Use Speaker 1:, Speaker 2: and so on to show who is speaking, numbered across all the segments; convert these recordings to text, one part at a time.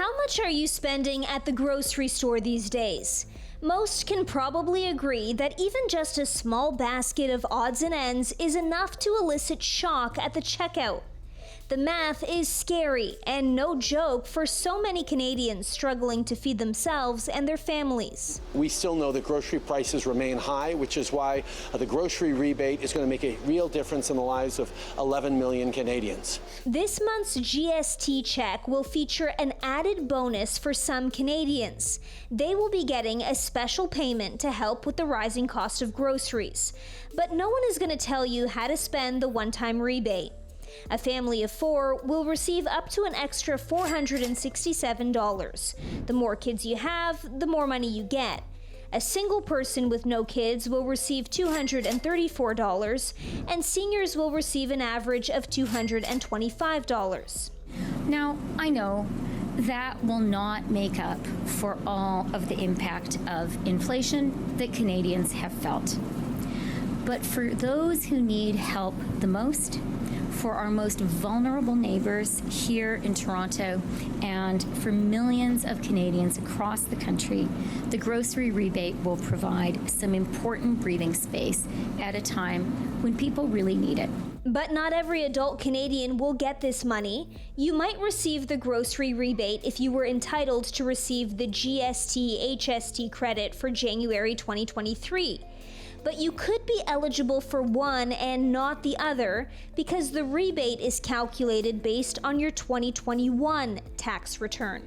Speaker 1: How much are you spending at the grocery store these days? Most can probably agree that even just a small basket of odds and ends is enough to elicit shock at the checkout. The math is scary and no joke for so many Canadians struggling to feed themselves and their families.
Speaker 2: We still know that grocery prices remain high, which is why the grocery rebate is going to make a real difference in the lives of 11 million Canadians.
Speaker 1: This month's GST check will feature an added bonus for some Canadians. They will be getting a special payment to help with the rising cost of groceries. But no one is going to tell you how to spend the one-time rebate. A family of 4 will receive up to an extra $467. The more kids you have, the more money you get. A single person with no kids will receive $234, and seniors will receive an average of $225.
Speaker 3: Now, I know that will not make up for all of the impact of inflation that Canadians have felt. But for those who need help the most, for our most vulnerable neighbors here in Toronto, and for millions of Canadians across the country, the grocery rebate will provide some important breathing space at a time when people really need it.
Speaker 1: But not every adult Canadian will get this money. You might receive the grocery rebate if you were entitled to receive the GST/HST credit for January 2023. But you could be eligible for one and not the other because the rebate is calculated based on your 2021 tax return.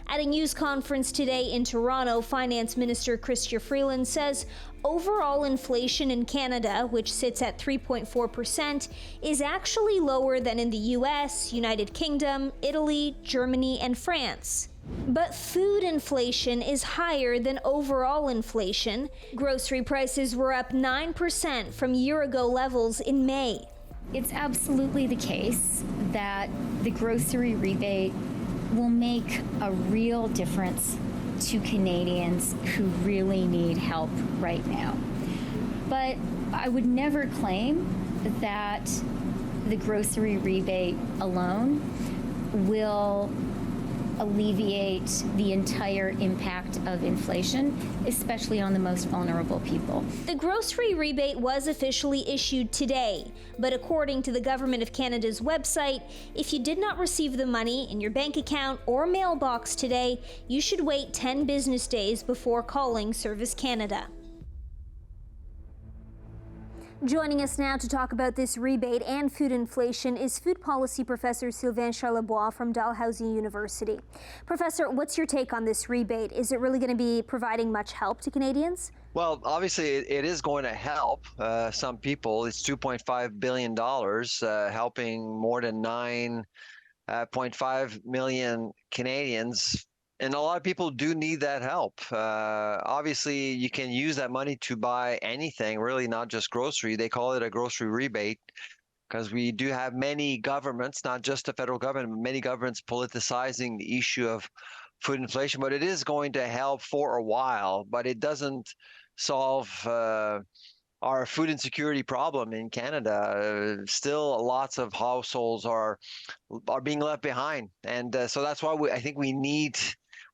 Speaker 1: At a news conference today in Toronto, Finance Minister Chrystia Freeland says overall inflation in Canada, which sits at 3.4%, is actually lower than in the US, United Kingdom, Italy, Germany, and France. But food inflation is higher than overall inflation. Grocery prices were up 9% from year-ago levels in May.
Speaker 3: It's absolutely the case that the grocery rebate will make a real difference to Canadians who really need help right now. But I would never claim that the grocery rebate alone will alleviate the entire impact of inflation, especially on the most vulnerable people.
Speaker 1: The grocery rebate was officially issued today, but according to the Government of Canada's website, if you did not receive the money in your bank account or mailbox today, you should wait 10 business days before calling Service Canada. Joining us now to talk about this rebate and food inflation is food policy professor Sylvain Charlebois from Dalhousie University. Professor, what's your take on this rebate? Is it really going to be providing much help to Canadians?
Speaker 4: Well, obviously, it is going to help some people. It's $2.5 billion, helping more than 9.5 million Canadians. And a lot of people do need that help. Obviously, you can use that money to buy anything, really not just grocery. They call it a grocery rebate because we do have many governments, not just the federal government, but many governments politicizing the issue of food inflation. But it is going to help for a while, but it doesn't solve our food insecurity problem in Canada. Still, lots of households are being left behind. And so that's why I think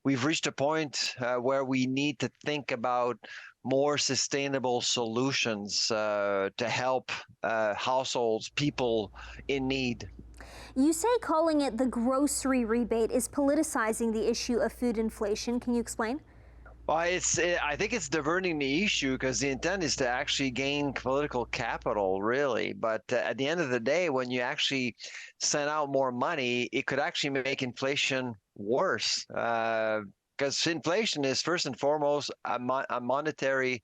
Speaker 4: we've reached a point where we need to think about more sustainable solutions to help households, people in need.
Speaker 1: You say calling it the grocery rebate is politicizing the issue of food inflation. Can you explain?
Speaker 4: Well, I think it's diverting the issue because the intent is to actually gain political capital, really. But at the end of the day, when you actually send out more money, it could actually make inflation worse because inflation is first and foremost a monetary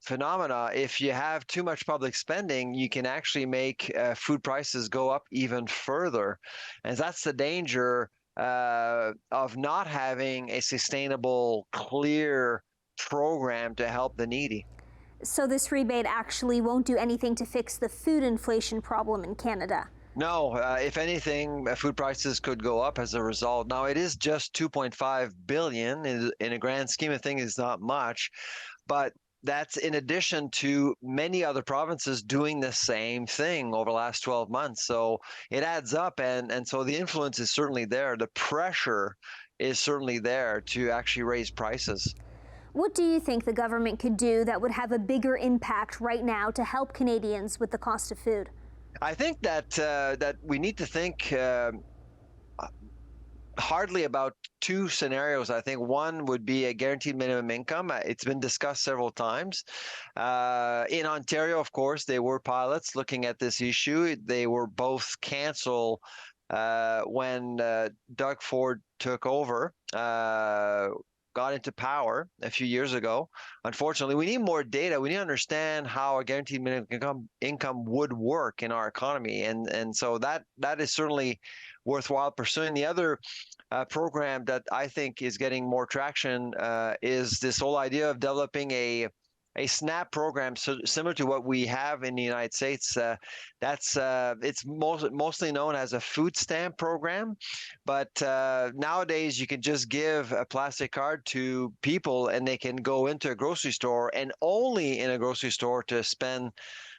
Speaker 4: phenomena. If you have too much public spending, you can actually make food prices go up even further. And that's the danger of not having a sustainable, clear program to help the needy.
Speaker 1: So this rebate actually won't do anything to fix the food inflation problem in Canada?
Speaker 4: No, if anything, food prices could go up as a result. Now, it is just $2.5 billion in a grand scheme of things, is not much, but that's in addition to many other provinces doing the same thing over the last 12 months. So it adds up, and so the influence is certainly there. The pressure is certainly there to actually raise prices.
Speaker 1: What do you think the government could do that would have a bigger impact right now to help Canadians with the cost of food?
Speaker 4: I think that we need to think hardly about two scenarios. I think one would be a guaranteed minimum income. It's been discussed several times. In Ontario, of course, there were pilots looking at this issue. They were both canceled when Doug Ford took over. Got into power a few years ago. Unfortunately, we need more data. We need to understand how a guaranteed minimum income would work in our economy, and so that is certainly worthwhile pursuing. The other program that I think is getting more traction is this whole idea of developing a SNAP program, so similar to what we have in the United States. It's mostly known as a food stamp program, but nowadays you can just give a plastic card to people and they can go into a grocery store and only in a grocery store to spend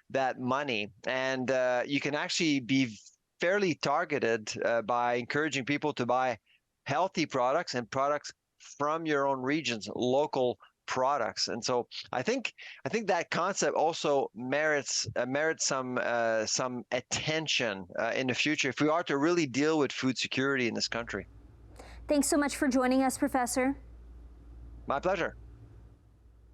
Speaker 4: that money. And you can actually be fairly targeted by encouraging people to buy healthy products and products from your own regions, local products. And so I think that concept also merits some attention in the future if we are to really deal with food security in this country.
Speaker 1: Thanks so much for joining us, Professor.
Speaker 4: My pleasure.